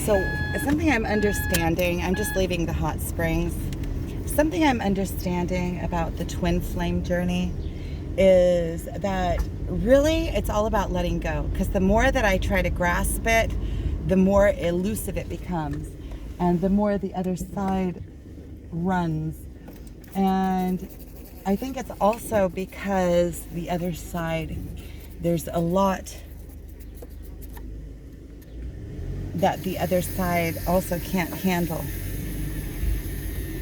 So something I'm understanding, I'm just leaving the hot springs. Something I'm understanding about the twin flame journey is that really it's all about letting go. Because the more that I try to grasp it, the more elusive it becomes. And the more the other side runs. And I think it's also because the other side, there's a lot that the other side also can't handle.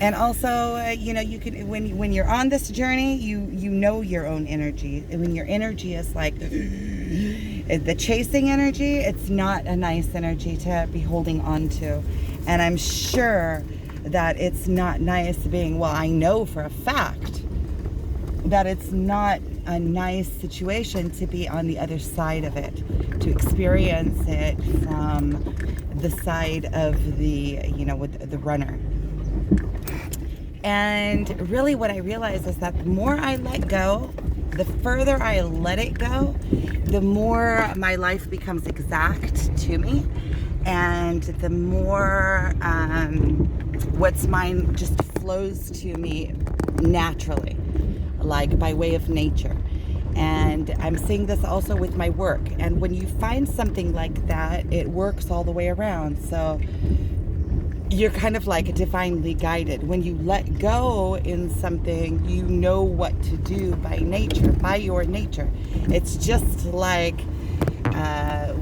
And also, you can when you're on this journey, you know your own energy. And when your energy is like the chasing energy, it's not a nice energy to be holding on to. And I'm sure that it's not nice being, well, I know for a fact that it's not a nice situation to be on the other side of it, to experience it from the side of the, with the runner. And really what I realize is that the more I let go, the further I let it go, the more my life becomes exact to me. And the more what's mine just flows to me naturally, like by way of nature. And I'm seeing this also with my work. And when you find something like that, it works all the way around. So you're kind of like divinely guided. When you let go in something, you know what to do by nature, by your nature. It's just like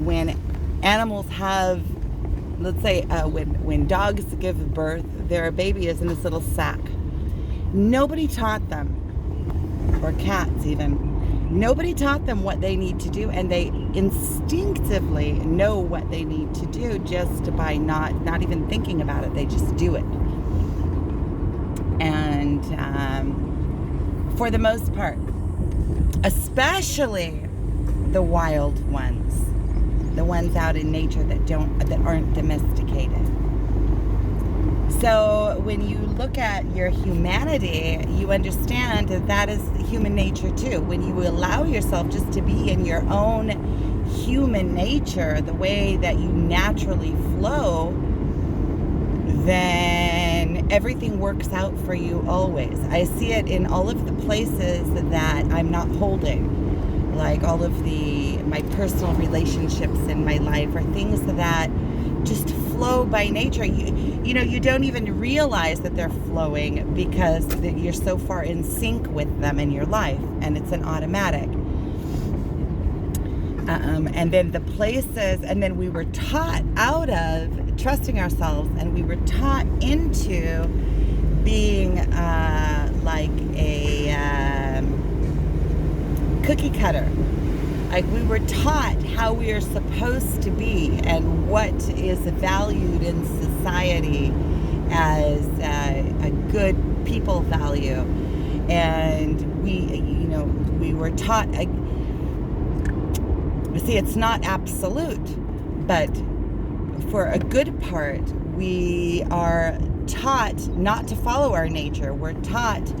when animals have, let's say, when dogs give birth, their baby is in this little sack. Nobody taught them, or cats even, nobody taught them what they need to do, and they instinctively know what they need to do just by not even thinking about it. They just do it. And for the most part, especially the wild ones, the ones out in nature that aren't domesticated. So when you look at your humanity, you understand that is human nature too. When you allow yourself just to be in your own human nature, the way that you naturally flow, then everything works out for you always. I see it in all of the places that I'm not holding, like all of my personal relationships in my life are things that just flow by nature. You don't even realize that they're flowing because you're so far in sync with them in your life, and it's an automatic. And then the places, and then we were taught out of trusting ourselves, and we were taught into being like a cookie cutter. Like we were taught how we are supposed to be and what is valued in society as a good people value. And we were taught, see, it's not absolute, but for a good part, we are taught not to follow our nature. We're taught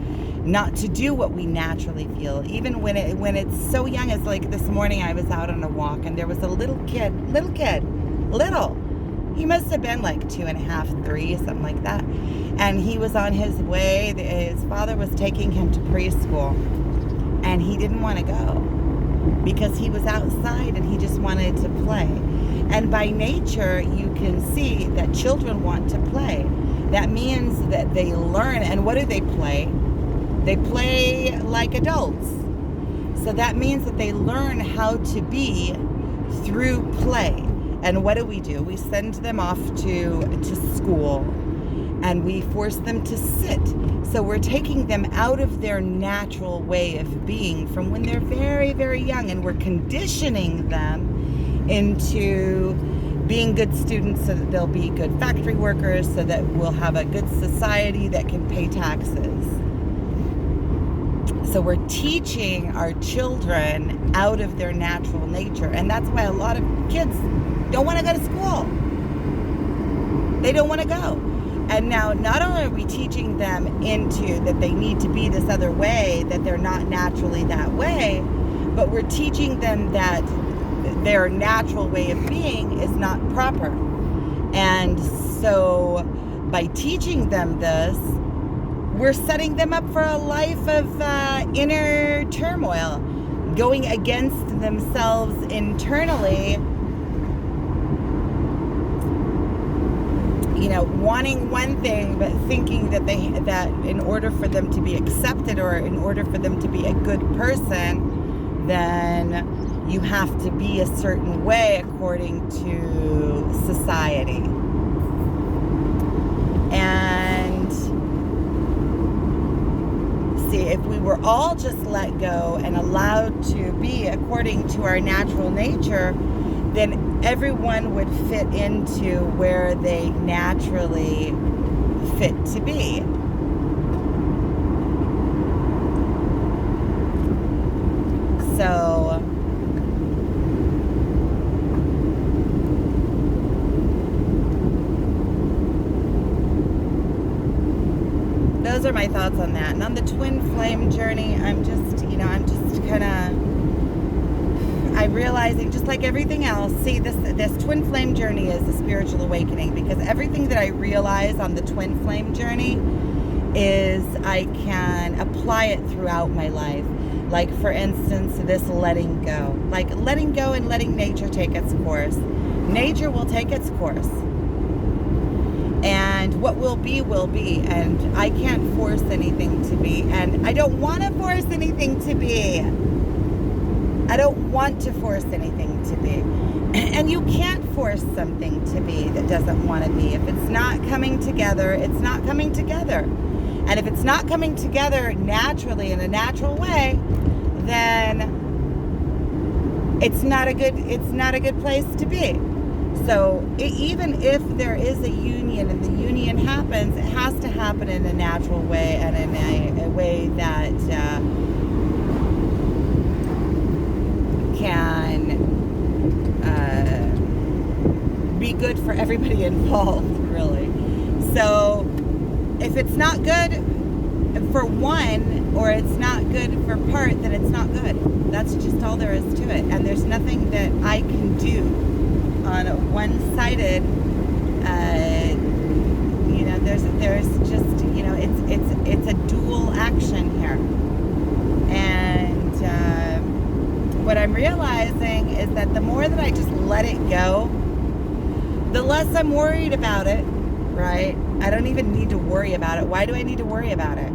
not to do what we naturally feel, even when it's so young. As like this morning I was out on a walk and there was a little kid, he must have been like 2.5, 3, something like that, and he was on his way. His father was taking him to preschool, and he didn't want to go because he was outside and he just wanted to play. And by nature you can see that children want to play. That means that they learn. And what do they play? They play like adults. So that means that they learn how to be through play. And what do? We send them off to school, and we force them to sit. So we're taking them out of their natural way of being from when they're very, very young, and we're conditioning them into being good students so that they'll be good factory workers, so that we'll have a good society that can pay taxes. So we're teaching our children out of their natural nature. And that's why a lot of kids don't want to go to school. They don't want to go. And now not only are we teaching them into that they need to be this other way, that they're not naturally that way, but we're teaching them that their natural way of being is not proper. And so by teaching them this, we're setting them up for a life of inner turmoil, going against themselves internally, wanting one thing but thinking that in order for them to be accepted or in order for them to be a good person, then you have to be a certain way according to society. And see, if we were all just let go and allowed to be according to our natural nature, then everyone would fit into where they naturally fit to be. So those are my thoughts on that. And on the twin flame journey, I'm just kind of, I'm realizing, just like everything else, see, this twin flame journey is a spiritual awakening, because everything that I realize on the twin flame journey is I can apply it throughout my life. Like, for instance, this letting go. Like, letting go and letting nature take its course. Nature will take its course. And what will be, and I can't force anything to be, and I don't want to force anything to be. I don't want to force anything to be. And you can't force something to be that doesn't want to be. If it's not coming together, it's not coming together. And if it's not coming together naturally, in a natural way, then it's not a good place to be. So even if there is a union and the union happens, it has to happen in a natural way and in a way that can be good for everybody involved, really. So if it's not good for one, or it's not good for part, then it's not good. That's just all there is to it. And there's nothing that I can do on a one-sided, there's just, it's a dual action here. And what I'm realizing is that the more that I just let it go, the less I'm worried about it, right? I don't even need to worry about it. Why do I need to worry about it?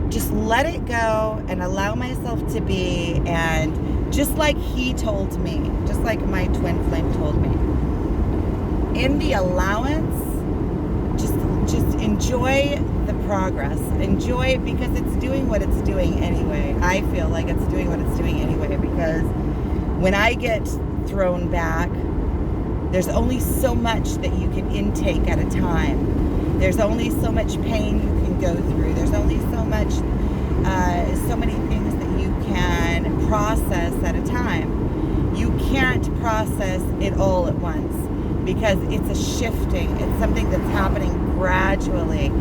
Just let it go and allow myself to be, and just like he told me, just like my twin flame told me, in the allowance, just enjoy the progress. Enjoy it, because it's doing what it's doing anyway. I feel like it's doing what it's doing anyway, because when I get thrown back, there's only so much that you can intake at a time. There's only so much pain you can go through. There's only so much, so many things that you can process at a time. You can't process it all at once, because it's a shifting. It's something that's happening gradually.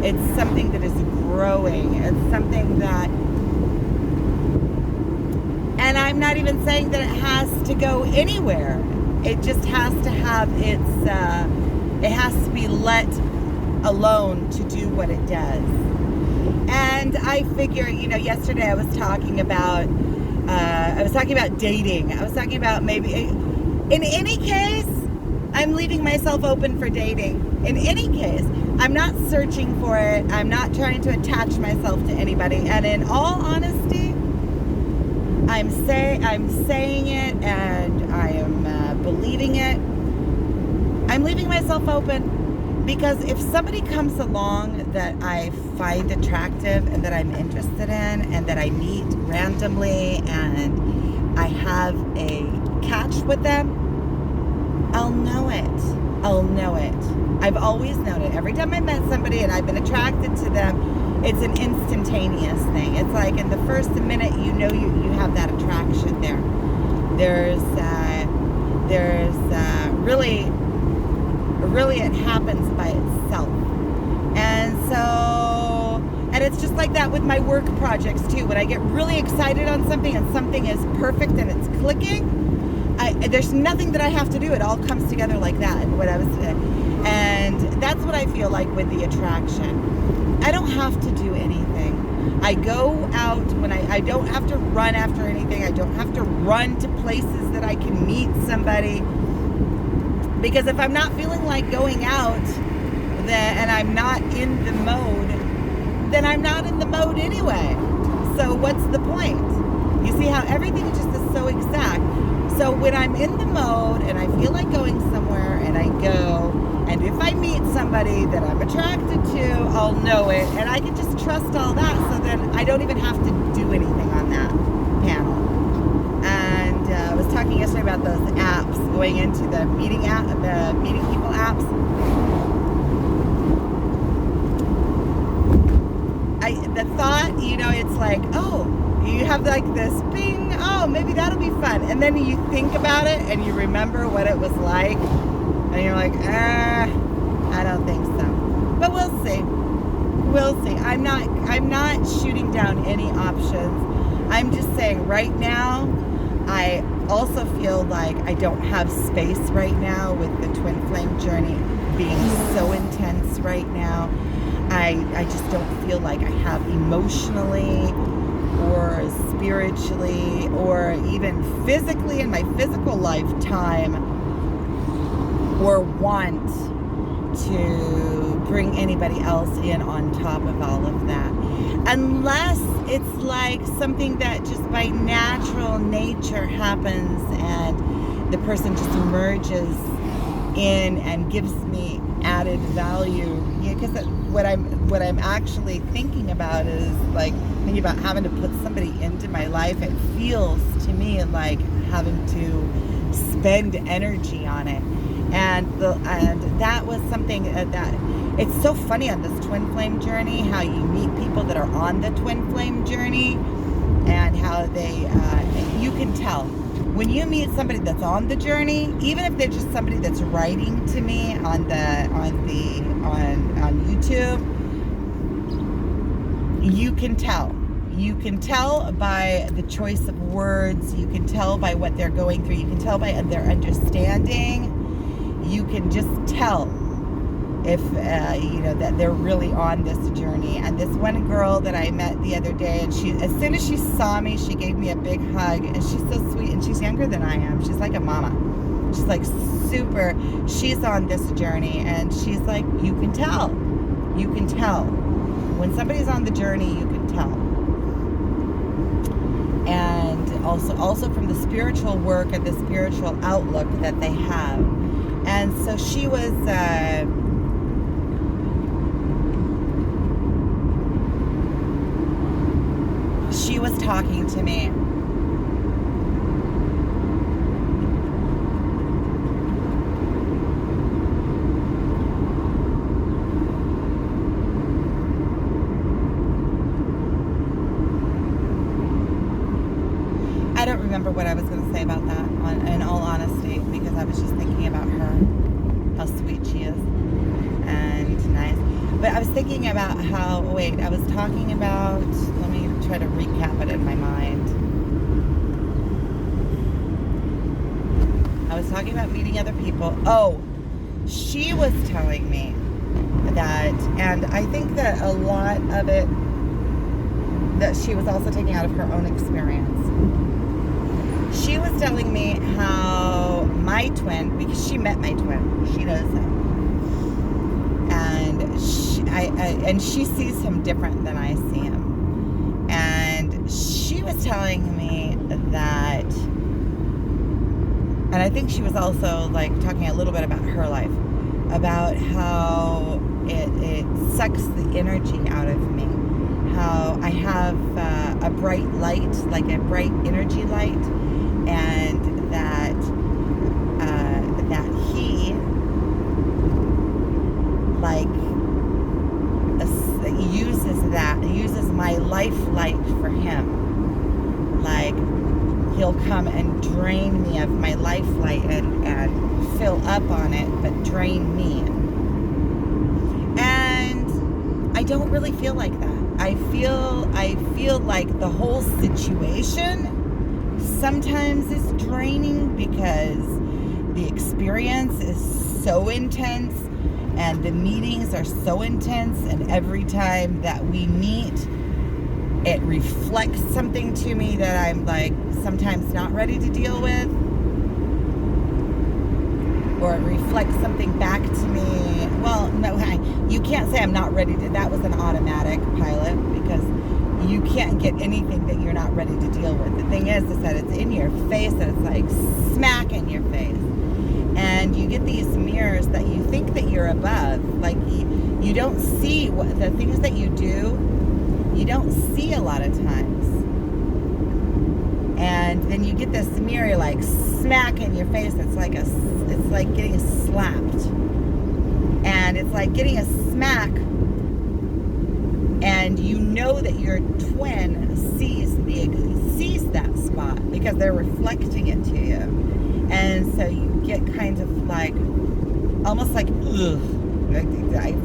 It's something that is growing. It's something that, and I'm not even saying that it has to go anywhere. It just has to have its, it has to be let alone to do what it does. And I figure, yesterday I was talking about dating. I was talking about maybe, in any case, I'm leaving myself open for dating. In any case, I'm not searching for it. I'm not trying to attach myself to anybody. And in all honesty, I'm saying it, and I am believing it. I'm leaving myself open, because if somebody comes along that I find attractive and that I'm interested in and that I meet randomly and I have a catch with them, I'll know it. I'll know it. I've always known it. Every time I met somebody and I've been attracted to them, it's an instantaneous thing. It's like in the first minute, you have that attraction there. There's really it happens by itself. And it's just like that with my work projects too. When I get really excited on something and something is perfect and it's clicking, there's nothing that I have to do. It all comes together like that. And that's what I feel like with the attraction. I don't have to do anything. I go out when I don't have to run after anything. I don't have to run to places that I can meet somebody. Because if I'm not feeling like going out, and I'm not in the mode, then I'm not in the mode anyway. So what's the point? You see how everything just is so exact. So when I'm in the mode and I feel like going somewhere and I go, and if I meet somebody that I'm attracted to, I'll know it. And I can just trust all that, so then I don't even have to do anything on that panel. And I was talking yesterday about those apps, going into the meeting people apps. The thought, it's like, oh, you have like this bing, oh, maybe that'll be fun. And then you think about it and you remember what it was like. And you're like, I don't think so. But we'll see. We'll see. I'm not shooting down any options. I'm just saying right now, I also feel like I don't have space right now with the twin flame journey being so intense right now. I just don't feel like I have emotionally or spiritually or even physically in my physical lifetime or want to bring anybody else in on top of all of that. Unless it's like something that just by natural nature happens and the person just emerges in and gives me added value. Because what I'm actually thinking about is like thinking about having to put somebody into my life. It feels to me like having to spend energy on it. And that was something that it's so funny on this twin flame journey, how you meet people that are on the twin flame journey and how you can tell when you meet somebody that's on the journey, even if they're just somebody that's writing to me on YouTube, you can tell. You can tell by the choice of words. You can tell by what they're going through. You can tell by their understanding. You can just tell if that they're really on this journey. And this one girl that I met the other day, and as soon as she saw me, she gave me a big hug, and she's so sweet, and she's younger than I am. She's like a mama. She's like super. She's on this journey, and she's like, you can tell. You can tell when somebody's on the journey. You can tell. And also from the spiritual work and the spiritual outlook that they have. And so she was talking to me. I don't remember what I was going to say about that, in all honesty, because I was just thinking about her, how sweet she is, and nice. But I was thinking about I was talking about, let me try to recap it in my mind. I was talking about meeting other people. Oh, she was telling me that, and I think that a lot of it, that she was also taking out of her own experience. She was telling me how my twin, because she met my twin, she knows him, and she sees him different than I see him. And she was telling me that, and I think she was also like talking a little bit about her life, about how it sucks the energy out of me. How I have a bright light, like a bright energy light, and that he like uses my life light for him. Like he'll come and drain me of my life light and fill up on it, but drain me. And I don't really feel like that. I feel like the whole situation sometimes it's draining because the experience is so intense and the meetings are so intense, and every time that we meet, it reflects something to me that I'm like sometimes not ready to deal with, or it reflects something back to me. Well, no, you can't say I'm not ready to. That was an automatic pilot, because you can't get anything that you're not ready to deal with. The thing is that it's in your face, and it's like smack in your face. And you get these mirrors that you think that you're above. Like you don't see what the things that you do, you don't see a lot of times. And then you get this mirror like smack in your face. It's like getting slapped. And it's like getting a smack, and you know that your twin sees that spot because they're reflecting it to you. And so you get kind of like, almost like, ugh.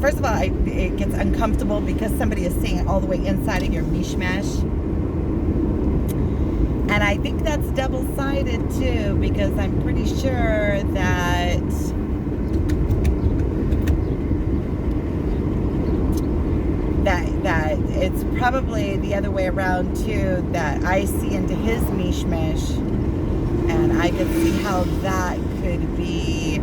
First of all, it gets uncomfortable because somebody is seeing it all the way inside of your mishmash. And I think that's double-sided too, because I'm pretty sure that it's probably the other way around too, that I see into his mishmash, and I could see how that could be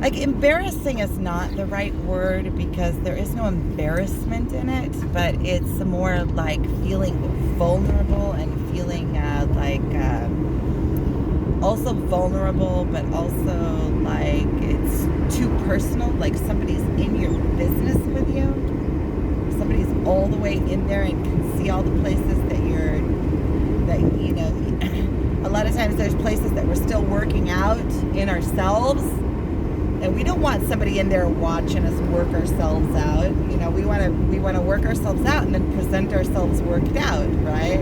like, embarrassing is not the right word, because there is no embarrassment in it, but it's more like feeling vulnerable and feeling also vulnerable, but also like it's too personal, like somebody's in your business with you. Somebody's all the way in there and can see all the places that you know, a lot of times there's places that we're still working out in ourselves, and we don't want somebody in there watching us work ourselves out. You know, we want to work ourselves out and then present ourselves worked out, right?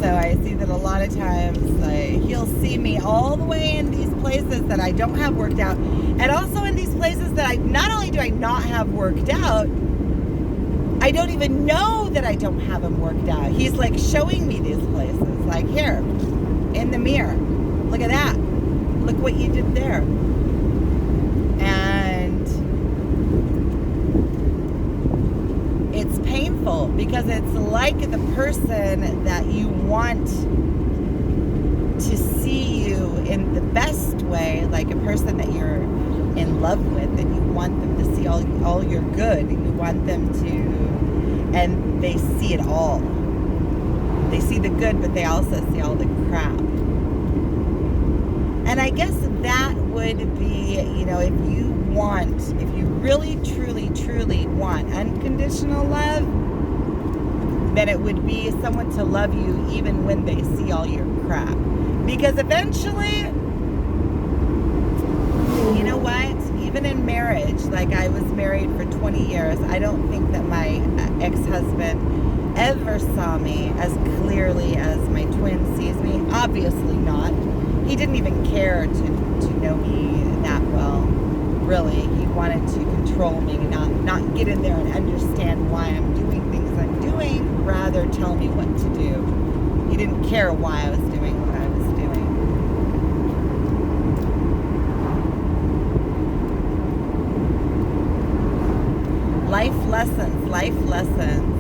So I see that a lot of times he'll see me all the way in these places that I don't have worked out, and also in these places that not only do I not have worked out, I don't even know that I don't have them worked out. He's like showing me these places, like, here, in the mirror, look at that, look what you did there. And it's painful, because it's like the person that you want to see you in the best way, like a person that you're in love with, and you want them to see all your good, and you want them to, and they see it all. They see the good, but they also see all the crap. And I guess that would be, you know, if you really, truly, truly want unconditional love, then it would be someone to love you even when they see all your crap. Because eventually, you know what? Even in marriage, like I was married for 20 years, I don't think that my ex-husband ever saw me as clearly as my twin sees me. Obviously not. He didn't even care to know me that well, really. He wanted to control me, not get in there and understand why I'm doing things I'm doing, rather tell me what to do. He didn't care why I was doing what I was doing. Life lessons.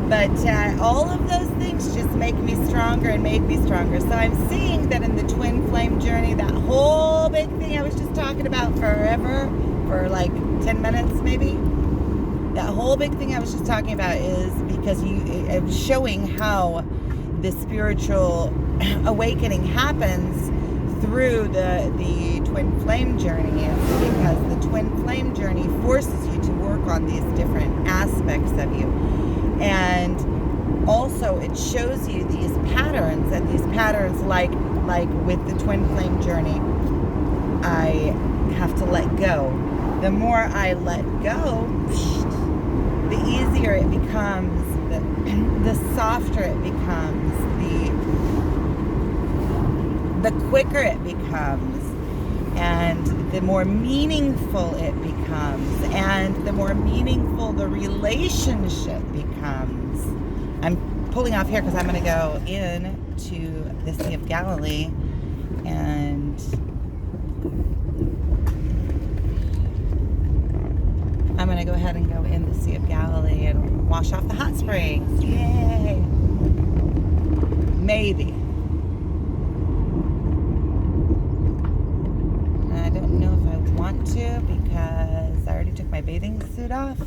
But all of those things just make me stronger and made me stronger. So I'm seeing that in the twin flame journey, that whole big thing I was just talking about forever, for like 10 minutes maybe, that whole big thing I was just talking about is because it was showing how the spiritual awakening happens through the twin flame journey, because the twin flame journey forces you to work on these different aspects of you. And also it shows you these patterns, and these patterns, like with the twin flame journey, I have to let go. The more I let go, the easier it becomes, the softer it becomes, the quicker it becomes. and the more meaningful it becomes, and the more meaningful the relationship becomes. I'm pulling off here because I'm going to go in to the Sea of Galilee, and I'm going to go ahead and go in the Sea of Galilee and wash off the hot springs. Yay! Maybe. I don't know if I want to because I already took my bathing suit off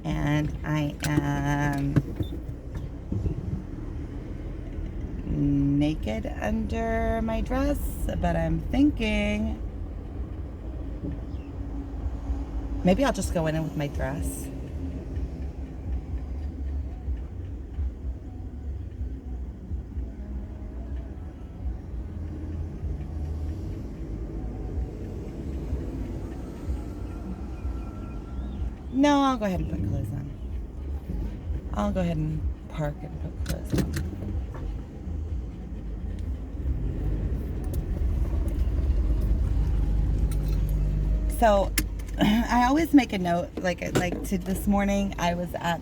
and I am naked under my dress, but I'm thinking maybe I'll just go in with my dress. No, I'll go ahead and put clothes on. I'll go ahead and park and put clothes on. So I always make a note, like to this morning. I was over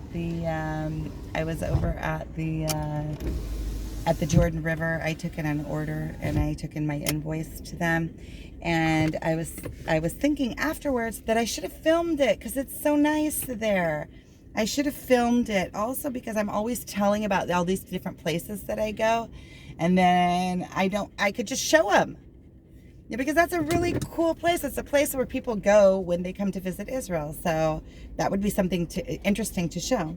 at the Jordan River. I took in an order and I took in my invoice to them, and I was thinking afterwards that I should have filmed it because it's so nice there. I should have filmed it also because I'm always telling about all these different places that I go, and then I could just show them. Yeah, because that's a really cool place. It's a place where people go when they come to visit Israel. So that would be something interesting to show.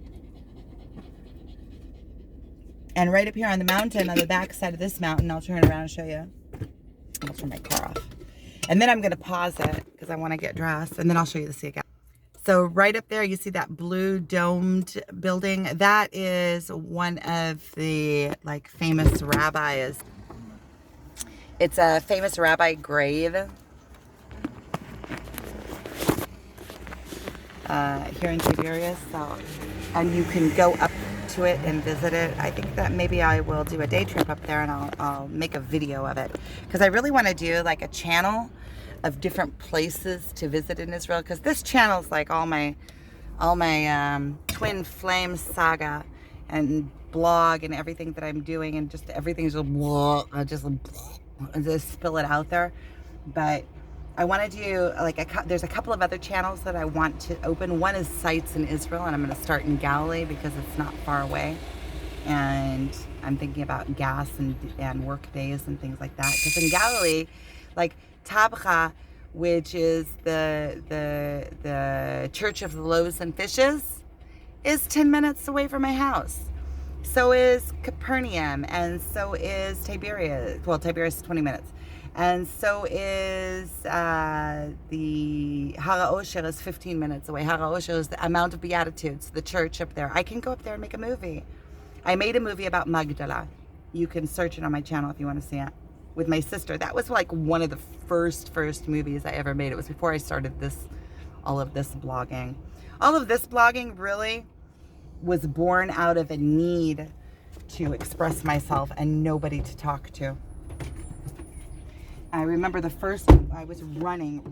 And right up here on the mountain, on the back side of this mountain, I'll turn around and show you. I'll turn my car off. And then I'm going to pause it because I want to get dressed. And then I'll show you the Sea of Galilee. So right up there, you see that blue domed building? That is one of the famous rabbis. It's a famous rabbi grave here in Tiberias. So, and you can go up to it and visit it. I think that maybe I will do a day trip up there and I'll make a video of it. Because I really want to do like a channel of different places to visit in Israel. Because this channel is like all my twin flame saga and blog and everything that I'm doing, and just everything's just spill it out there. But I want to do there's a couple of other channels that I want to open. One is sites in Israel, and I'm going to start in Galilee because it's not far away, and I'm thinking about gas and work days and things like that. Because in Galilee, like Tabcha, which is the Church of the Loaves and Fishes, is 10 minutes away from my house. So is Capernaum, and so is Tiberias. Well, Tiberias is 20 minutes. And so is the Har HaOsher is 15 minutes away. Har HaOsher is the Mount of Beatitudes, the church up there. I can go up there and make a movie. I made a movie about Magdala. You can search it on my channel if you want to see it. With my sister. That was like one of the first movies I ever made. It was before I started all of this blogging. All of this blogging really was born out of a need to express myself and nobody to talk to. I remember I was running,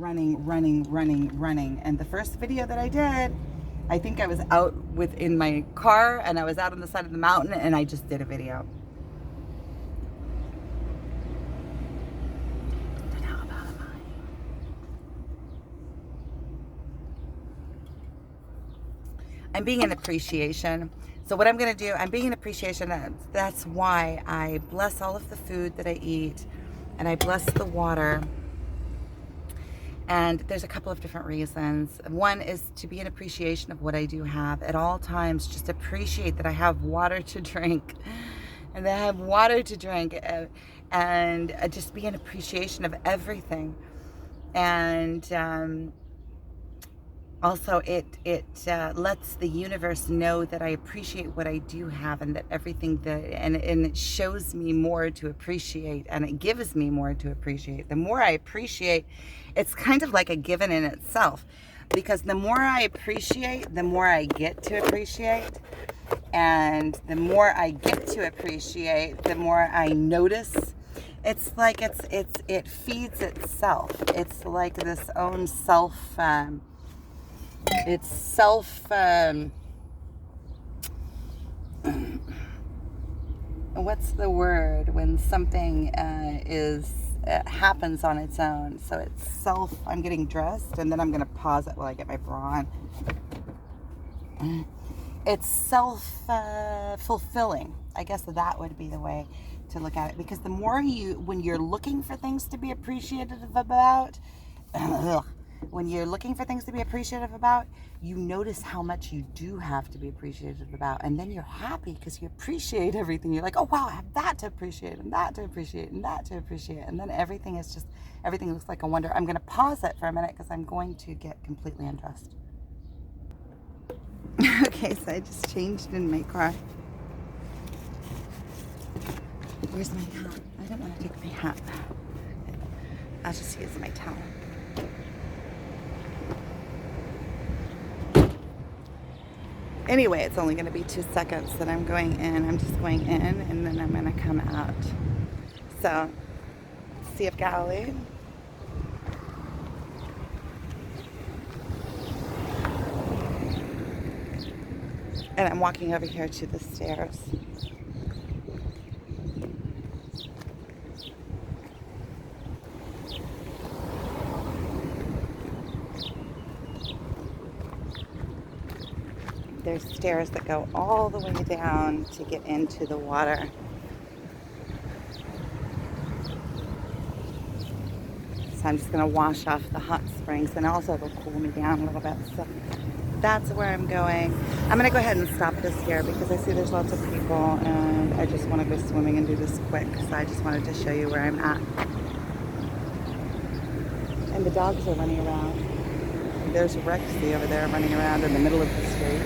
and the first video that I did, I think I was out in my car and I was out on the side of the mountain and I just did a video. I'm being an appreciation. So what I'm going to do, I'm being an appreciation. That's why I bless all of the food that I eat, and I bless the water. And there's a couple of different reasons. One is to be an appreciation of what I do have at all times. Just appreciate that I have water to drink, and that I have water to drink, and just be an appreciation of everything. And also, it lets the universe know that I appreciate what I do have, and that everything and it shows me more to appreciate, and it gives me more to appreciate. The more I appreciate, it's kind of like a given in itself, because the more I appreciate, the more I get to appreciate, and the more I get to appreciate, the more I notice It's like it feeds itself. It's like this own self. It's self. What's the word when something happens on its own? So it's self. I'm getting dressed, and then I'm gonna pause it while I get my bra on. It's self fulfilling. I guess that would be the way to look at it, because the more when you're looking for things to be appreciative about, when you're looking for things to be appreciative about, you notice how much you do have to be appreciative about, and then you're happy because you appreciate everything. You're like, oh wow, I have that to appreciate, and that to appreciate, and that to appreciate, and then everything looks like a wonder. I'm going to pause it for a minute because I'm going to get completely undressed. Okay, so I just changed in my car. Where's my hat? I don't want to take my hat. I'll just use my towel. Anyway, it's only going to be 2 seconds that I'm going in. I'm just going in, and then I'm going to come out. So, Sea of Galilee. And I'm walking over here to the stairs. There's stairs that go all the way down to get into the water. So I'm just going to wash off the hot springs, and also it'll cool me down a little bit. So that's where I'm going. I'm going to go ahead and stop this here because I see there's lots of people, and I just want to go swimming and do this quick. So I just wanted to show you where I'm at. And the dogs are running around. There's Rexy over there running around in the middle of the street.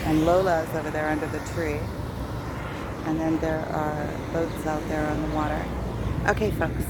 And Lola's over there under the tree. And then there are boats out there on the water. Okay, folks.